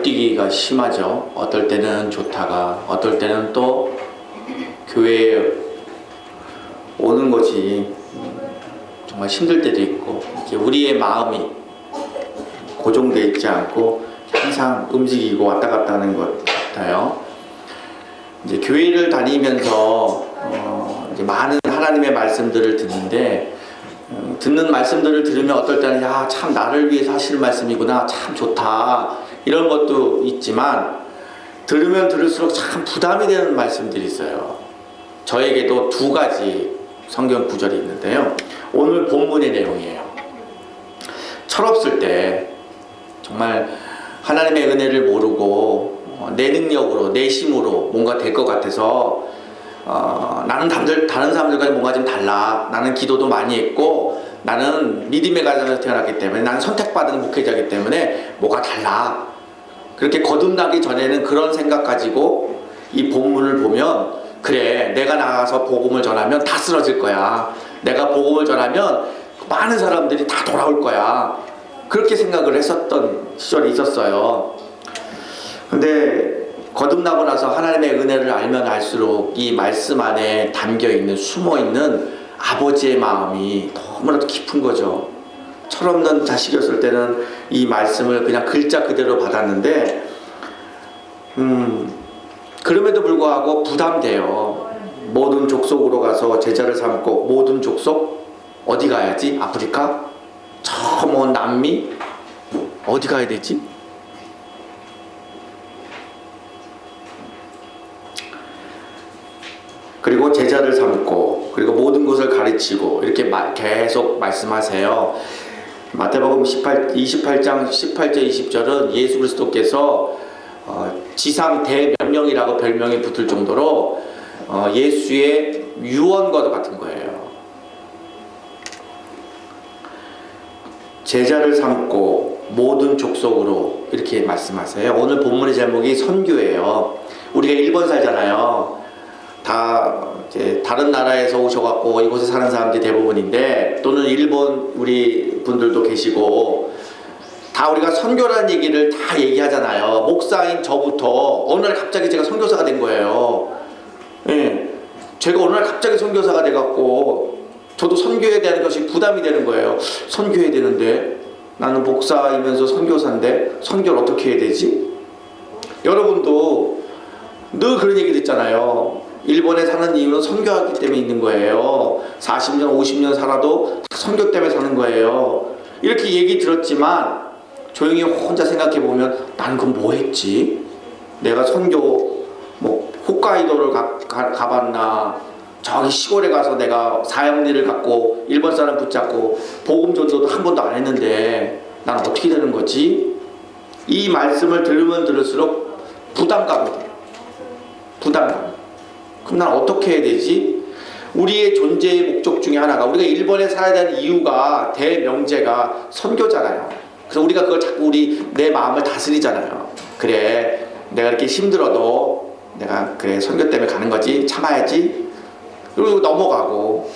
널뛰기가 심하죠. 어떨 때는 좋다가 어떨 때는 또 교회에 오는 것이 정말 힘들 때도 있고, 우리의 마음이 고정되어 있지 않고 항상 움직이고 왔다 갔다 하는 것 같아요. 이제 교회를 다니면서 이제 많은 하나님의 말씀들을 듣는데, 듣는 말씀들을 들으면 어떨 때는 야, 참 나를 위해서 하시는 말씀이구나, 참 좋다, 이런 것도 있지만 들으면 들을수록 참 부담이 되는 말씀들이 있어요. 저에게도 두 가지 성경 구절이 있는데요, 오늘 본문의 내용이에요. 철없을 때 정말 하나님의 은혜를 모르고 내 능력으로 내 힘으로 뭔가 될 것 같아서 나는 다른 사람들과 뭔가 좀 달라, 나는 기도도 많이 했고 나는 믿음의 가정에서 태어났기 때문에, 나는 선택받은 목회자이기 때문에 뭐가 달라, 그렇게 거듭나기 전에는 그런 생각 가지고 이 본문을 보면, 그래, 내가 나가서 복음을 전하면 다 쓰러질 거야, 내가 복음을 전하면 많은 사람들이 다 돌아올 거야, 그렇게 생각을 했었던 시절이 있었어요. 근데 거듭나고 나서 하나님의 은혜를 알면 알수록 이 말씀 안에 담겨있는, 숨어있는 아버지의 마음이 너무나도 깊은 거죠. 철없는 자식이었을 때는 이 말씀을 그냥 글자 그대로 받았는데 그럼에도 불구하고 부담돼요. 모든 족속으로 가서 제자를 삼고, 모든 족속? 어디 가야지? 아프리카? 저 먼 남미? 어디 가야 되지? 그리고 제자를 삼고, 그리고 모든 것을 가르치고, 이렇게 계속 말씀하세요. 마태복음 28장 18절 20절은 예수 그리스도께서 지상 대명령이라고 별명이 붙을 정도로 예수의 유언과도 같은 거예요. 제자를 삼고 모든 족속으로, 이렇게 말씀하세요. 오늘 본문의 제목이 선교예요. 우리가 일본 살잖아요. 다 이제 다른 나라에서 오셔갖고 이곳에 사는 사람들이 대부분인데, 또는 일본 우리 분들도 계시고, 다 우리가 선교라는 얘기를 다 얘기하잖아요. 목사인 저부터 어느 날 갑자기 제가 선교사가 된 거예요. 예, 제가 어느 날 갑자기 선교사가 돼갖고 저도 선교에 대한 것이 부담이 되는 거예요. 선교해야 되는데, 나는 목사이면서 선교사인데 선교를 어떻게 해야 되지? 여러분도 늘 그런 얘기 듣잖아요. 일본에 사는 이유는 선교하기 때문에 있는 거예요. 40년 50년 살아도 선교 때문에 사는 거예요. 이렇게 얘기 들었지만 조용히 혼자 생각해 보면, 나는 그럼 뭐 했지? 내가 선교 뭐 홋카이도를 가봤나, 저기 시골에 가서 내가 사형리를 갖고 일본 사람 붙잡고 복음 전도도 한 번도 안 했는데 난 어떻게 되는 거지? 이 말씀을 들으면 들을수록 부담감이 돼요. 부담감. 그럼 난 어떻게 해야 되지? 우리의 존재의 목적 중에 하나가, 우리가 일본에 살아야 되는 이유가, 대명제가 선교잖아요. 그래서 우리가 그걸 자꾸 내 마음을 다스리잖아요. 그래, 내가 이렇게 힘들어도 내가 그래 선교 때문에 가는 거지, 참아야지. 그리고 넘어가고,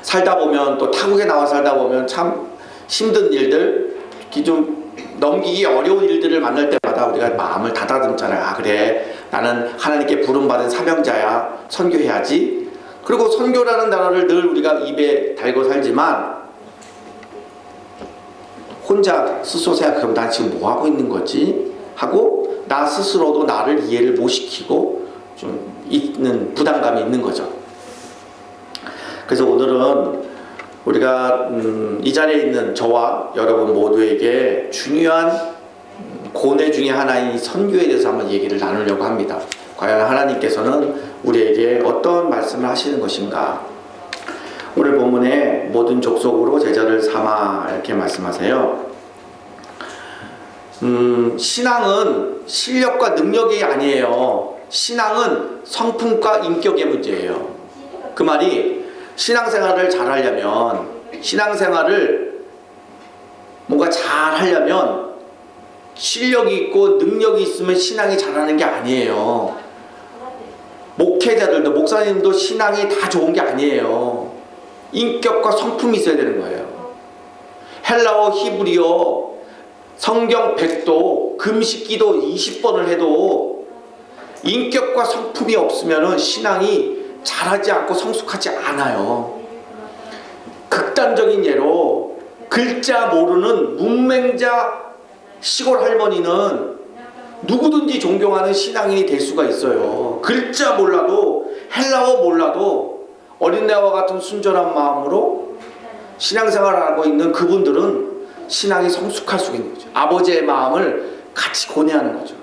살다 보면 또 타국에 나와 살다 보면 참 힘든 일들, 좀 넘기기 어려운 일들을 만날 때마다 우리가 마음을 다다듬잖아요. 아, 그래, 나는 하나님께 부름받은 사명자야, 선교해야지. 그리고 선교라는 단어를 늘 우리가 입에 달고 살지만 혼자 스스로 생각하면 난 지금 뭐 하고 있는 거지? 하고 나 스스로도 나를 이해를 못 시키고 좀 있는 부담감이 있는 거죠. 그래서 오늘은 우리가 이 자리에 있는 저와 여러분 모두에게 중요한 고뇌 중에 하나인 선교에 대해서 한번 얘기를 나누려고 합니다. 과연 하나님께서는 우리에게 어떤 말씀을 하시는 것인가? 오늘 본문에 모든 족속으로 제자를 삼아, 이렇게 말씀하세요. 신앙은 실력과 능력이 아니에요. 신앙은 성품과 인격의 문제예요. 그 말이, 신앙생활을 잘 하려면, 신앙생활을 뭔가 잘 하려면 실력이 있고 능력이 있으면 신앙이 잘하는 게 아니에요. 목회자들도, 목사님도 신앙이 다 좋은 게 아니에요. 인격과 성품이 있어야 되는 거예요. 헬라어, 히브리어, 성경 100도 금식기도 20번을 해도 인격과 성품이 없으면 신앙이 자라지 않고 성숙하지 않아요. 극단적인 예로 글자 모르는 문맹자 시골 할머니는 누구든지 존경하는 신앙인이 될 수가 있어요. 글자 몰라도 헬라어 몰라도 어린애와 같은 순전한 마음으로 신앙생활을 하고 있는 그분들은 신앙이 성숙할 수 있는 거죠. 아버지의 마음을 같이 고뇌하는 거죠.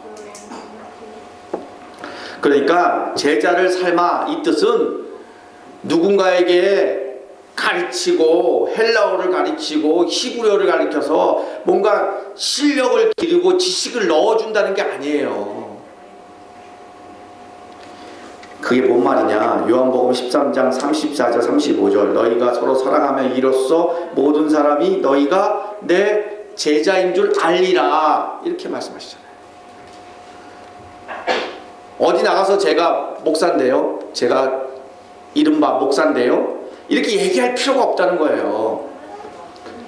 그러니까 제자를 삶아 이 뜻은 누군가에게 가르치고 헬라어를 가르치고 히브리어를 가르쳐서 뭔가 실력을 기르고 지식을 넣어준다는 게 아니에요. 그게 뭔 말이냐? 요한복음 13장 34절 35절 너희가 서로 사랑하며 이로써 모든 사람이 너희가 내 제자인 줄 알리라 이렇게 말씀하시잖아요. 어디 나가서 제가 목사인데요, 제가 이른바 목사인데요 이렇게 얘기할 필요가 없다는 거예요.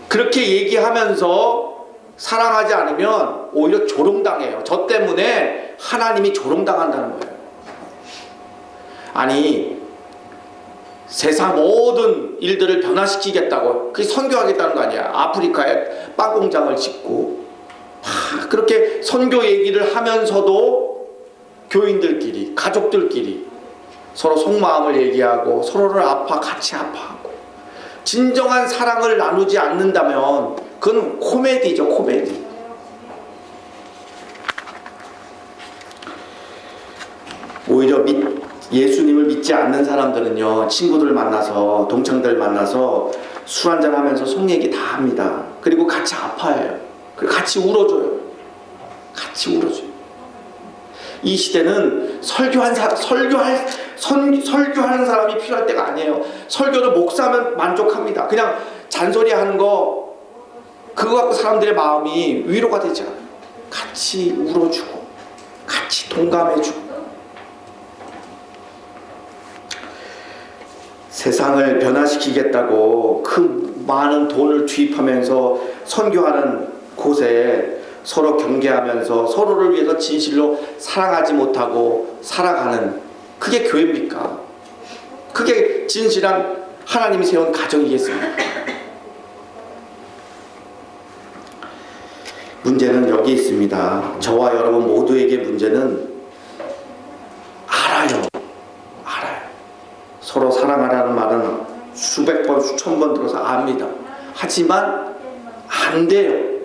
그렇게 얘기하면서 사랑하지 않으면 오히려 조롱당해요. 저 때문에 하나님이 조롱당한다는 거예요. 아니 세상 모든 일들을 변화시키겠다고 그게 선교하겠다는 거 아니야. 아프리카에 빵 공장을 짓고 그렇게 선교 얘기를 하면서도 교인들끼리 가족들끼리 서로 속마음을 얘기하고 서로를 같이 아파하고 진정한 사랑을 나누지 않는다면 그건 코미디죠. 코미디. 오히려 예수님을 믿지 않는 사람들은요, 친구들 만나서 동창들 만나서 술 한잔 하면서 속 얘기 다 합니다. 그리고 같이 아파해요. 그리고 같이 울어줘요. 같이 울어줘요. 이 시대는 설교하는 사람이 필요할 때가 아니에요. 설교를 목사면 만족합니다. 그냥 잔소리하는 거 그거 갖고 사람들의 마음이 위로가 되지 않아요. 같이 울어주고 같이 동감해주고 세상을 변화시키겠다고 그 많은 돈을 투입하면서 선교하는 곳에 서로 경계하면서 서로를 위해서 진실로 사랑하지 못하고 살아가는 그게 교회입니까? 그게 진실한 하나님이 세운 가정이겠습니까? 문제는 여기 있습니다. 저와 여러분 모두에게 문제는 알아요. 서로 사랑하라는 말은 수백 번 수천 번 들어서 압니다. 하지만 안 돼요.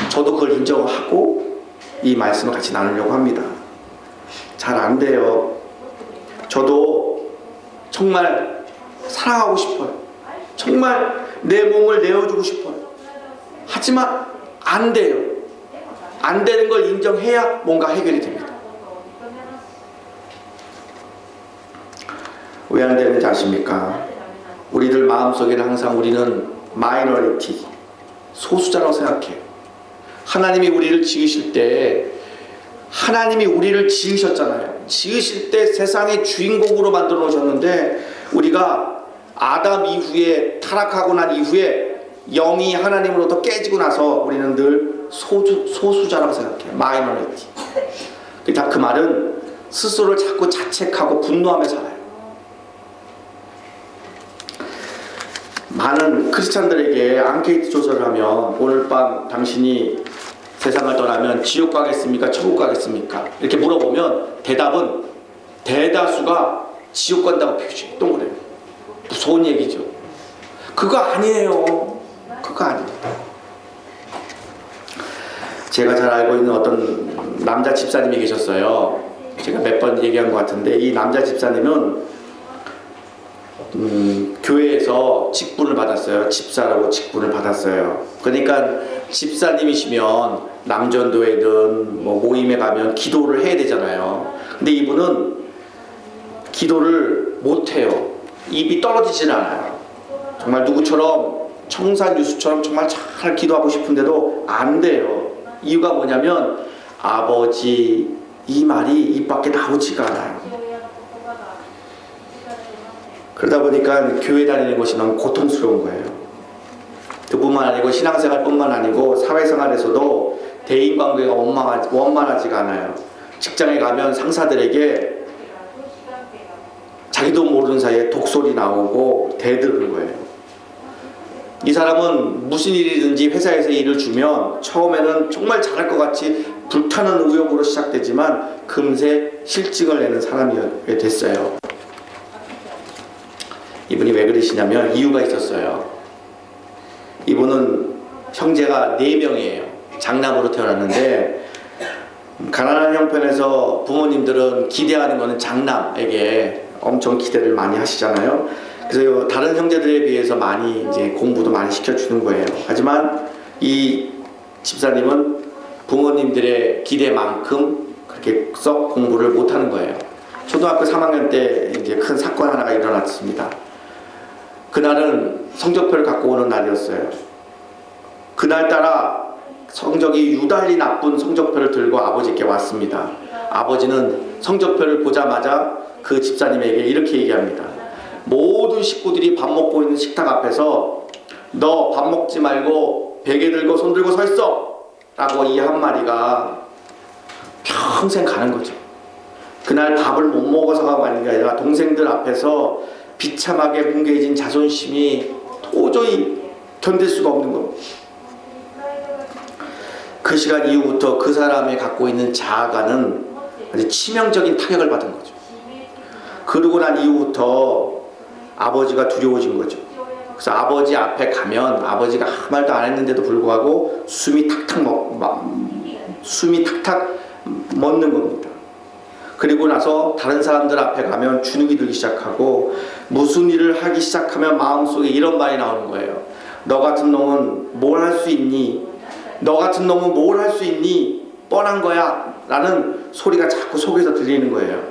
저도 그걸 인정하고 이 말씀을 같이 나누려고 합니다. 잘 안 돼요. 저도 정말 사랑하고 싶어요. 정말 내 몸을 내어주고 싶어요. 하지만 안 돼요. 안 되는 걸 인정해야 뭔가 해결이 됩니다. 왜 안 되는지 아십니까? 우리들 마음속에는 항상 우리는 마이너리티, 소수자라고 생각해요. 하나님이 우리를 지으실 때 하나님이 우리를 지으셨잖아요. 지으실 때 세상의 주인공으로 만들어 놓으셨는데 우리가 아담 이후에 타락하고 난 이후에 영이 하나님으로부터 깨지고 나서 우리는 늘 소수자라고 생각해요. 마이너리티. 그 말은 스스로를 자꾸 자책하고 분노하며 살아요. 많은 크리스찬들에게 앙케이트 조사를 하면 오늘 밤 당신이 세상을 떠나면 지옥 가겠습니까? 천국 가겠습니까? 이렇게 물어보면 대답은 대다수가 지옥 간다고 표시 동그래요. 무서운 얘기죠. 그거 아니에요. 그거 아니에요. 제가 잘 알고 있는 어떤 남자 집사님이 계셨어요. 제가 몇 번 얘기한 것 같은데 이 남자 집사님은 교회에서 직분을 받았어요. 집사라고 직분을 받았어요. 그러니까 집사님이시면 남전도회든 뭐 모임에 가면 기도를 해야 되잖아요. 근데 이분은 기도를 못해요. 입이 떨어지질 않아요. 정말 누구처럼 청산유수처럼 정말 잘 기도하고 싶은데도 안 돼요. 이유가 뭐냐면 아버지 이 말이 입 밖에 나오지가 않아요. 그러다 보니까 교회 다니는 것이 너무 고통스러운 거예요. 그뿐만 뿐만 아니고 신앙생활뿐만 아니고 사회생활에서도 대인관계가 원만하지가 않아요. 직장에 가면 상사들에게 자기도 모르는 사이에 독소리 나오고 대드는 거예요. 이 사람은 무슨 일이든지 회사에서 일을 주면 처음에는 정말 잘할 것 같이 불타는 의욕으로 시작되지만 금세 실직을 내는 사람이 됐어요. 이분이 왜 그러시냐면 이유가 있었어요. 이분은 형제가 4명이에요. 장남으로 태어났는데 가난한 형편에서 부모님들은 기대하는 거는 장남에게 엄청 기대를 많이 하시잖아요. 그래서 다른 형제들에 비해서 많이 이제 공부도 많이 시켜주는 거예요. 하지만 이 집사님은 부모님들의 기대만큼 그렇게 썩 공부를 못하는 거예요. 초등학교 3학년 때 이제 큰 사건 하나가 일어났습니다. 그날은 성적표를 갖고 오는 날이었어요. 그날따라 성적이 유달리 나쁜 성적표를 들고 아버지께 왔습니다. 아버지는 성적표를 보자마자 그 집사님에게 이렇게 얘기합니다. 모든 식구들이 밥 먹고 있는 식탁 앞에서 너 밥 먹지 말고 베개 들고 손 들고 서 있어! 라고 이 한마디가 평생 가는 거죠. 그날 밥을 못 먹어서가 아닌 게 아니라 동생들 앞에서 비참하게 뭉개진 자존심이 도저히 견딜 수가 없는 겁니다. 그 시간 이후부터 그 사람이 갖고 있는 자아가는 아주 치명적인 타격을 받은 거죠. 그러고 난 이후부터 아버지가 두려워진 거죠. 그래서 아버지 앞에 가면 아버지가 아무 말도 안 했는데도 불구하고 숨이 탁탁 멎는 겁니다. 그리고 나서 다른 사람들 앞에 가면 주눅이 들기 시작하고 무슨 일을 하기 시작하면 마음속에 이런 말이 나오는 거예요. 너 같은 놈은 뭘 할 수 있니? 너 같은 놈은 뭘 할 수 있니? 뻔한 거야 라는 소리가 자꾸 속에서 들리는 거예요.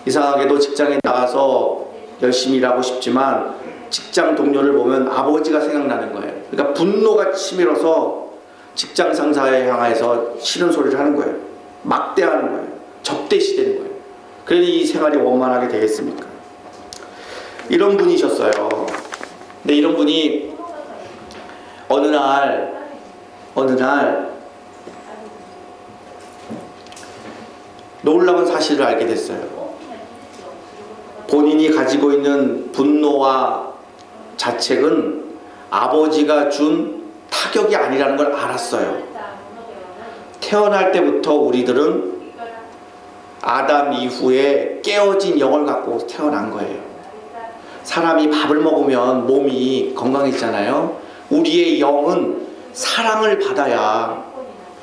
이상하게도 직장에 나가서 열심히 일하고 싶지만 직장 동료를 보면 아버지가 생각나는 거예요. 그러니까 분노가 치밀어서 직장 상사에 향해서 싫은 소리를 하는 거예요. 막대하는 거예요. 접대시되는 거예요. 그러니 이 생활이 원만하게 되겠습니까? 이런 분이셨어요. 근데 이런 분이 어느 날 놀라운 사실을 알게 됐어요. 본인이 가지고 있는 분노와 자책은 아버지가 준 타격이 아니라는 걸 알았어요. 태어날 때부터 우리들은 아담 이후에 깨어진 영을 갖고 태어난 거예요. 사람이 밥을 먹으면 몸이 건강해지잖아요. 우리의 영은 사랑을 받아야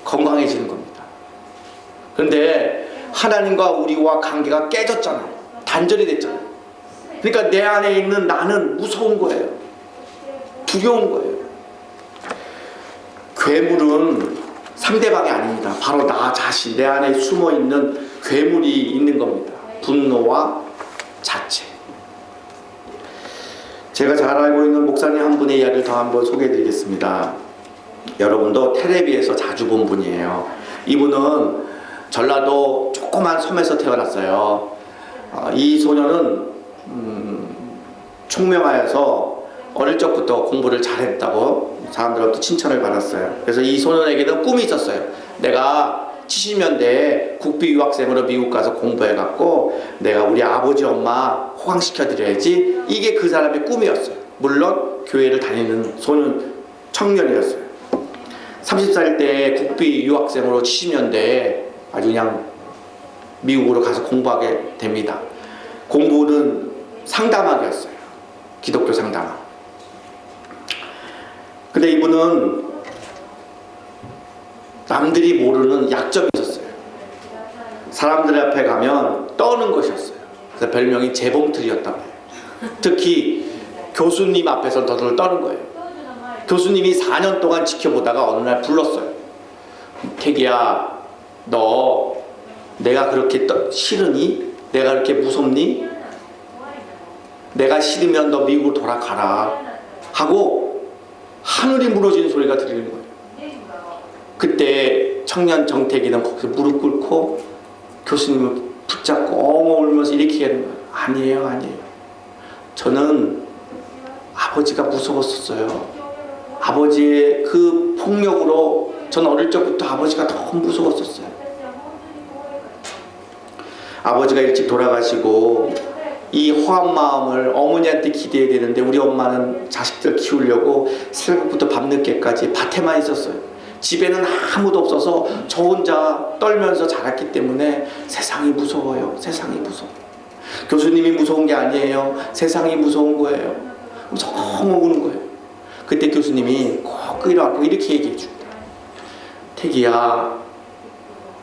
건강해지는 겁니다. 그런데 하나님과 우리와 관계가 깨졌잖아요. 단절이 됐잖아요. 그러니까 내 안에 있는 나는 무서운 거예요. 두려운 거예요. 괴물은 상대방이 아닙니다. 바로 나 자신, 내 안에 숨어있는 괴물이 있는 겁니다. 분노와 자책. 제가 잘 알고 있는 목사님 한 분의 이야기를 더 한번 소개해드리겠습니다. 여러분도 텔레비에서 자주 본 분이에요. 이분은 전라도 조그만 섬에서 태어났어요. 이 소녀는 총명하여서 어릴 적부터 공부를 잘했다고 사람들로부터 칭찬을 받았어요. 그래서 이 소년에게는 꿈이 있었어요. 내가 70년대에 국비 유학생으로 미국 가서 공부해갖고 내가 우리 아버지 엄마 호강시켜드려야지. 이게 그 사람의 꿈이었어요. 물론 교회를 다니는 청년이었어요. 30살 때 국비 유학생으로 70년대에 아주 그냥 미국으로 가서 공부하게 됩니다. 공부는 상담학이었어요. 기독교 상담학. 근데 이분은 남들이 모르는 약점이 있었어요. 사람들 앞에 가면 떠는 것이었어요. 그래서 별명이 재봉틀이었다고 해요. 특히 교수님 앞에서 더들 떠는 거예요. 교수님이 4년 동안 지켜보다가 어느 날 불렀어요. 태기야, 너 내가 그렇게 싫으니? 내가 그렇게 무섭니? 내가 싫으면 너 미국으로 돌아가라 하고 하늘이 무너지는 소리가 들리는 거예요. 그때 청년 정태기는 거기서 무릎 꿇고 교수님을 붙잡고 엉엉 울면서 이렇게 얘기하는 거예요. 아니에요. 저는 아버지가 무서웠었어요. 아버지의 그 폭력으로 전 어릴 적부터 아버지가 너무 무서웠었어요. 아버지가 일찍 돌아가시고 이 허한 마음을 어머니한테 기대야 되는데 우리 엄마는 자식들 키우려고 새벽부터 밤늦게까지 밭에만 있었어요. 집에는 아무도 없어서 저 혼자 떨면서 자랐기 때문에 세상이 무서워요. 세상이 무서워. 교수님이 무서운 게 아니에요. 세상이 무서운 거예요. 너무 우는 거예요. 그때 교수님이 꼭 일어나고 이렇게 얘기해 줍니다. 태기야,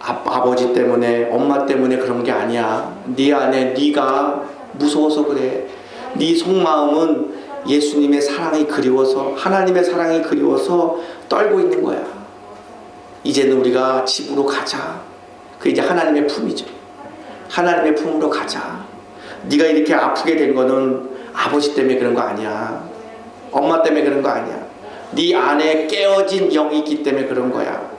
아버지 때문에 엄마 때문에 그런 게 아니야. 네 안에 네가 무서워서 그래. 네 속마음은 예수님의 사랑이 그리워서, 하나님의 사랑이 그리워서 떨고 있는 거야. 이제는 우리가 집으로 가자. 그 이제 하나님의 품이죠. 하나님의 품으로 가자. 네가 이렇게 아프게 된 거는 아버지 때문에 그런 거 아니야. 엄마 때문에 그런 거 아니야. 네 안에 깨어진 영이 있기 때문에 그런 거야.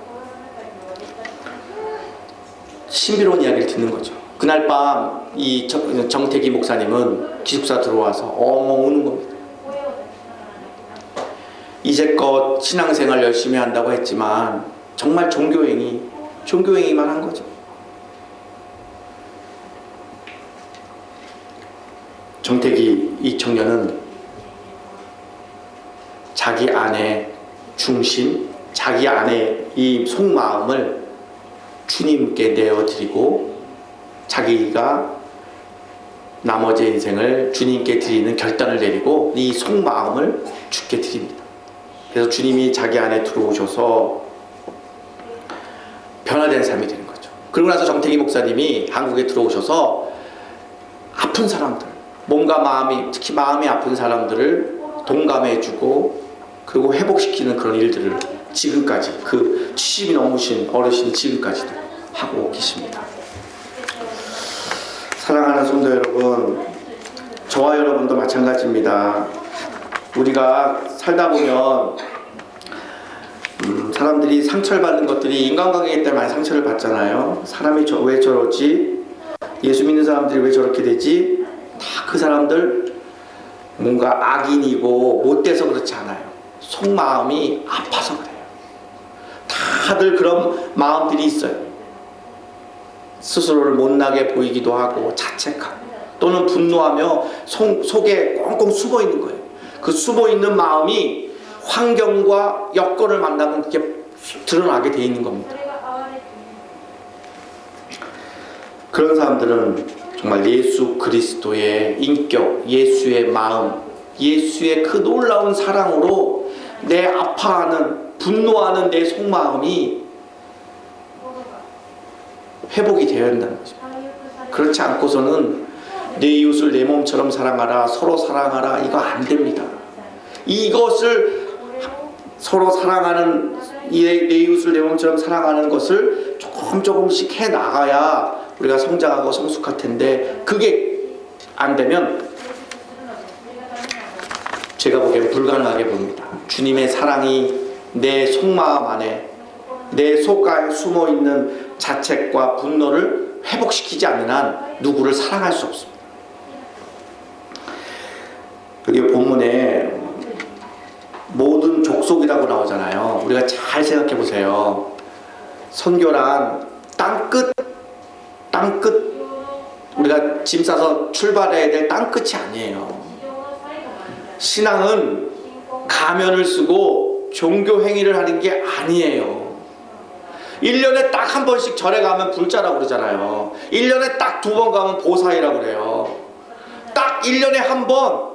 신비로운 이야기를 듣는 거죠. 그날 밤 이 정태기 목사님은 기숙사 들어와서 엉엉 우는 겁니다. 이제껏 신앙생활 열심히 한다고 했지만 정말 종교행위만 한 거죠. 정태기 이 청년은 자기 안에 중심, 자기 안에 이 속마음을 주님께 내어드리고 자기가 나머지 인생을 주님께 드리는 결단을 내리고 이 속마음을 주께 드립니다. 그래서 주님이 자기 안에 들어오셔서 변화된 삶이 되는 거죠. 그러고 나서 정태기 목사님이 한국에 들어오셔서 아픈 사람들, 몸과 마음이, 특히 마음이 아픈 사람들을 동감해주고 그리고 회복시키는 그런 일들을 지금까지, 그 70이 넘으신 어르신이 지금까지도 하고 계십니다. 사랑하는 성도 여러분, 저와 여러분도 마찬가지입니다. 우리가 살다 보면 사람들이 상처를 받는 것들이 인간관계이기 때문에 많이 상처를 받잖아요. 사람이 왜 저러지? 예수 믿는 사람들이 왜 저렇게 되지? 다 그 사람들 뭔가 악인이고 못돼서 그렇지 않아요. 속마음이 아파서 그래요. 다들 그런 마음들이 있어요. 스스로를 못나게 보이기도 하고 자책하고 또는 분노하며 속에 꽁꽁 숨어있는 거예요. 그 숨어있는 마음이 환경과 여건을 만나면 그게 드러나게 돼 있는 겁니다. 그런 사람들은 정말 예수 그리스도의 인격, 예수의 마음, 예수의 그 놀라운 사랑으로 내 아파하는, 분노하는 내 속마음이 회복이 되어야 한다는 거죠. 그렇지 않고서는 내 이웃을 내 몸처럼 사랑하라, 서로 사랑하라, 이거 안 됩니다. 이것을 서로 사랑하는, 내 이웃을 내 몸처럼 사랑하는 것을 조금씩 해 나가야 우리가 성장하고 성숙할 텐데, 그게 안 되면 제가 보기엔 불가능하게 봅니다. 주님의 사랑이 내 속마음 안에, 내 속가에 숨어있는 자책과 분노를 회복시키지 않는 한 누구를 사랑할 수 없습니다. 여기 본문에 모든 족속이라고 나오잖아요. 우리가 잘 생각해 보세요. 선교란 땅끝, 우리가 짐 싸서 출발해야 될 땅끝이 아니에요. 신앙은 가면을 쓰고 종교 행위를 하는 게 아니에요. 1년에 딱 한 번씩 절에 가면 불자라고 그러잖아요. 1년에 딱 2번 가면 보살이라고 그래요. 딱 1년에 한 번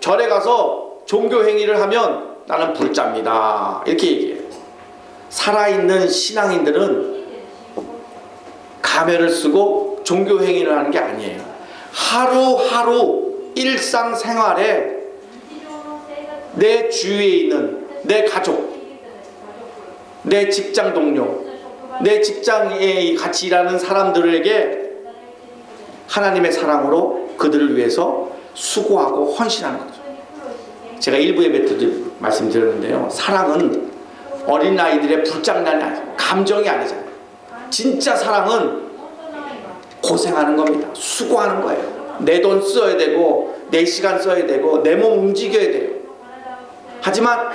절에 가서 종교 행위를 하면 나는 불자입니다, 이렇게 얘기해요. 살아있는 신앙인들은 가면을 쓰고 종교 행위를 하는 게 아니에요. 하루하루 일상생활에 내 주위에 있는 내 가족, 내 직장 동료, 내 직장에 같이 일하는 사람들에게 하나님의 사랑으로 그들을 위해서 수고하고 헌신하는 거죠. 제가 일부 예배 때도 말씀드렸는데요, 사랑은 어린아이들의 불장난이 아니에요. 감정이 아니잖아요. 진짜 사랑은 고생하는 겁니다. 수고하는 거예요. 내 돈 써야 되고 내 시간 써야 되고 내 몸 움직여야 돼요. 하지만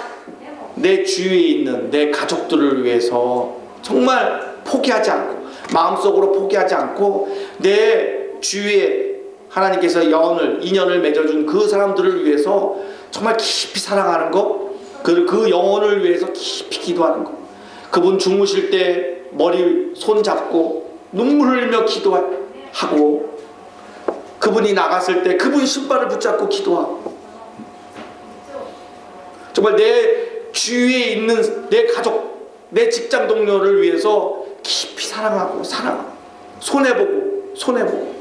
내 주위에 있는 내 가족들을 위해서 정말 포기하지 않고, 마음속으로 포기하지 않고, 내 주위에 하나님께서 인연을 맺어준 그 사람들을 위해서 정말 깊이 사랑하는 것, 그 영혼을 위해서 깊이 기도하는 것, 그분 주무실 때 머리 손 잡고 눈물 흘리며 기도하고, 그분이 나갔을 때 그분 신발을 붙잡고 기도하고, 정말 내 주위에 있는 내 가족, 내 직장 동료를 위해서 깊이 사랑하고 손해보고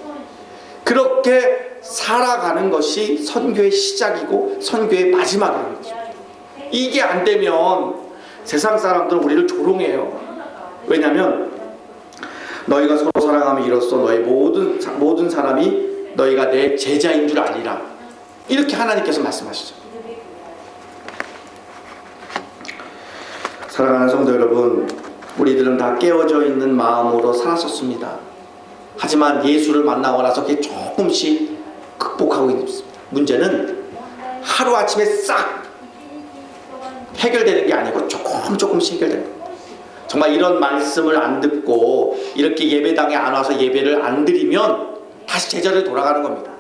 그렇게 살아가는 것이 선교의 시작이고 선교의 마지막인 거죠. 이게 안 되면 세상 사람들은 우리를 조롱해요. 왜냐하면 너희가 서로 사랑하면 이로써 너희 모든 사람이 너희가 내 제자인 줄 아니라, 이렇게 하나님께서 말씀하시죠. 사랑하는 성도 여러분, 우리들은 다 깨어져 있는 마음으로 살았었습니다. 하지만 예수를 만나고 나서 그게 조금씩 극복하고 있습니다. 문제는 하루아침에 싹 해결되는 게 아니고 조금씩 해결되는 거예요. 정말 이런 말씀을 안 듣고 이렇게 예배당에 안 와서 예배를 안 드리면 다시 제자리로 돌아가는 겁니다.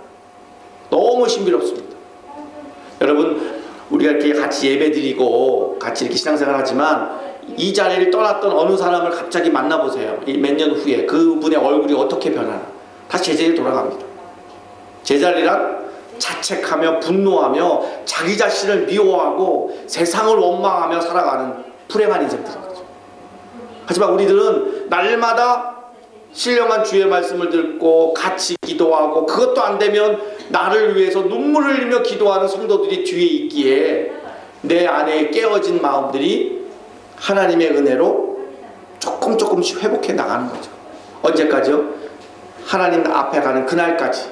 너무 신비롭습니다. 여러분, 우리가 이렇게 같이 예배 드리고 같이 이렇게 신앙생활 하지만 이 자리를 떠났던 어느 사람을 갑자기 만나보세요. 몇 년 후에 그분의 얼굴이 어떻게 변하나. 다시 제자리로 돌아갑니다. 제자리란 자책하며 분노하며 자기 자신을 미워하고 세상을 원망하며 살아가는 불행한 인생들인 거죠. 하지만 우리들은 날마다 신령한 주의 말씀을 듣고 같이 기도하고, 그것도 안 되면 나를 위해서 눈물을 흘리며 기도하는 성도들이 뒤에 있기에 내 안에 깨어진 마음들이 하나님의 은혜로 조금씩 회복해 나가는 거죠. 언제까지요? 하나님 앞에 가는 그날까지.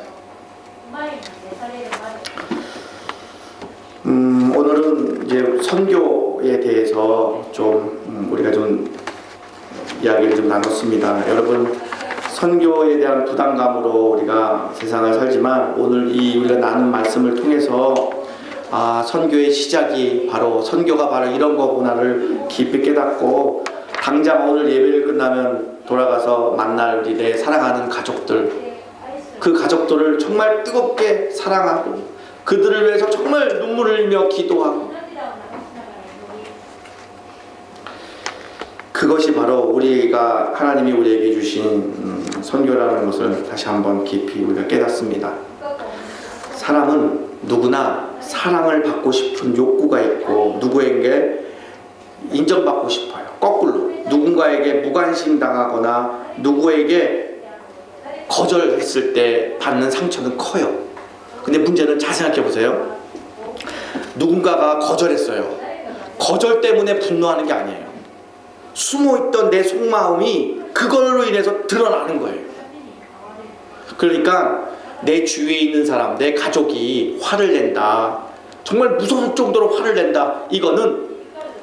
오늘은 이제 선교에 대해서 우리가 이야기를 좀 나눴습니다. 여러분, 선교에 대한 부담감으로 우리가 세상을 살지만 오늘 우리가 나눈 말씀을 통해서 선교의 시작이 선교가 바로 이런 거구나를 깊이 깨닫고, 당장 오늘 예배를 끝나면 돌아가서 만날 우리 내 사랑하는 가족들, 그 가족들을 정말 뜨겁게 사랑하고 그들을 위해서 정말 눈물을 흘리며 기도하고, 그것이 바로 하나님이 우리에게 주신 선교라는 것을 다시 한번 깊이 우리가 깨닫습니다. 사람은 누구나 사랑을 받고 싶은 욕구가 있고, 누구에게 인정받고 싶어요. 거꾸로 누군가에게 무관심 당하거나 누구에게 거절했을 때 받는 상처는 커요. 근데 문제는 잘 생각해 보세요. 누군가가 거절했어요. 거절 때문에 분노하는 게 아니에요. 숨어있던 내 속마음이 그걸로 인해서 드러나는 거예요. 그러니까 내 주위에 있는 사람, 내 가족이 화를 낸다, 정말 무서울 정도로 화를 낸다, 이거는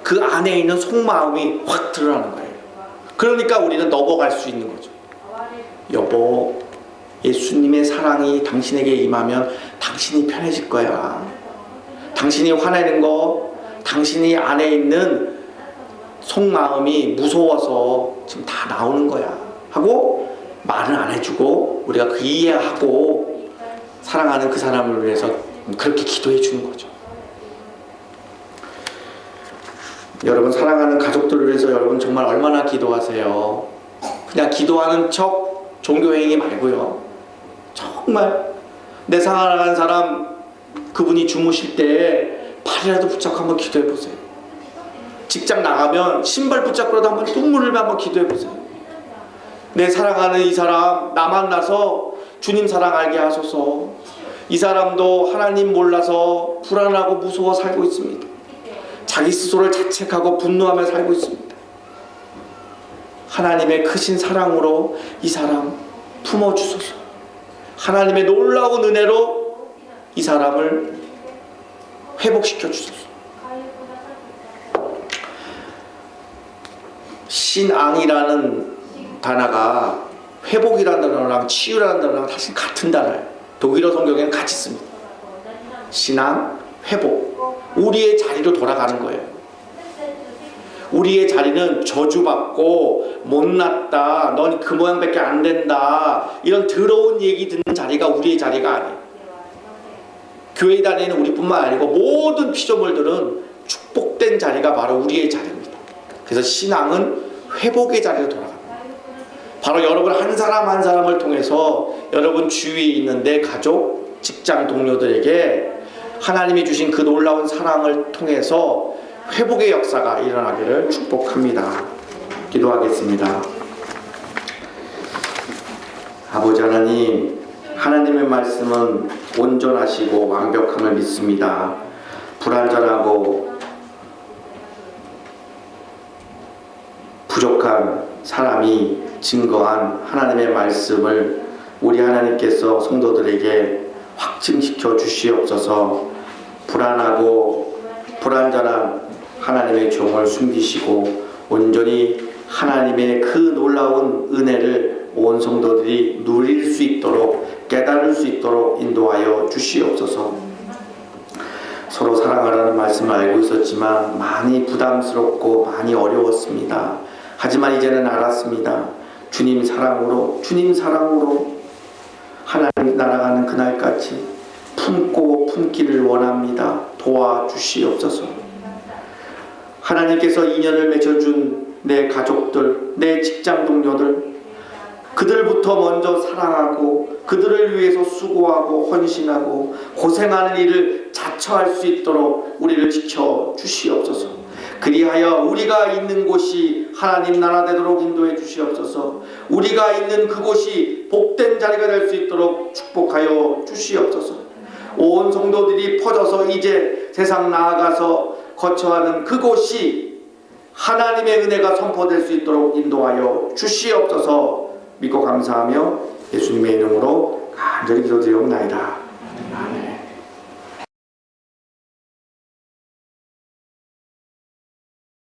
그 안에 있는 속마음이 확 드러나는 거예요. 그러니까 우리는 넘어갈 수 있는 거죠. 여보, 예수님의 사랑이 당신에게 임하면 당신이 편해질 거야. 당신이 화내는 거, 당신이 안에 있는 속마음이 무서워서 지금 다 나오는 거야 하고 말을 안 해주고, 우리가 그 이해하고 사랑하는 그 사람을 위해서 그렇게 기도해 주는 거죠. 여러분, 사랑하는 가족들을 위해서 여러분 정말 얼마나 기도하세요. 그냥 기도하는 척 종교행위 말고요. 정말 내 사랑하는 사람, 그분이 주무실 때 팔이라도 붙잡고 한번 기도해 보세요. 직장 나가면 신발 붙잡고라도 한번 눈물을 한번 기도해 보세요. 내 사랑하는 이 사람 나 만나서 주님 사랑 알게 하소서. 이 사람도 하나님 몰라서 불안하고 무서워 살고 있습니다. 자기 스스로를 자책하고 분노하며 살고 있습니다. 하나님의 크신 사랑으로 이 사람 품어주소서. 하나님의 놀라운 은혜로 이 사람을 회복시켜 주소서. 신앙이라는 단어가 회복이라는 단어랑 치유라는 단어랑 사실 같은 단어예요. 독일어 성경에는 같이 씁니다. 신앙, 회복, 우리의 자리로 돌아가는 거예요. 우리의 자리는 저주받고 못났다, 넌 그 모양밖에 안 된다, 이런 더러운 얘기 듣는 자리가 우리의 자리가 아니에요. 교회 다니는 우리뿐만 아니고 모든 피조물들은 축복된 자리가 바로 우리의 자리입니다. 그래서 신앙은 회복의 자리로 돌아갑니다. 바로 여러분 한 사람 한 사람을 통해서 여러분 주위에 있는 내 가족, 직장 동료들에게 하나님이 주신 그 놀라운 사랑을 통해서 회복의 역사가 일어나기를 축복합니다. 기도하겠습니다. 아버지 하나님, 하나님의 말씀은 온전하시고 완벽함을 믿습니다. 불완전하고 부족한 사람이 증거한 하나님의 말씀을 우리 하나님께서 성도들에게 확증시켜 주시옵소서. 불안하고 불완전한 하나님의 종을 숨기시고 온전히 하나님의 그 놀라운 은혜를 온 성도들이 누릴 수 있도록, 깨달을 수 있도록 인도하여 주시옵소서. 서로 사랑하라는 말씀을 알고 있었지만 많이 부담스럽고 많이 어려웠습니다. 하지만 이제는 알았습니다. 주님 사랑으로 하나님 날아가는 그날까지 품고 품기를 원합니다. 도와주시옵소서. 하나님께서 인연을 맺어준 내 가족들, 내 직장 동료들, 그들부터 먼저 사랑하고 그들을 위해서 수고하고 헌신하고 고생하는 일을 자처할 수 있도록 우리를 지켜 주시옵소서. 그리하여 우리가 있는 곳이 하나님 나라 되도록 인도해 주시옵소서. 우리가 있는 그곳이 복된 자리가 될 수 있도록 축복하여 주시옵소서. 온 성도들이 퍼져서 이제 세상 나아가서 거처하는 그곳이 하나님의 은혜가 선포될 수 있도록 인도하여 주시옵소서. 믿고 감사하며 예수님의 이름으로 간절히 기도드리옵나이다. 아멘.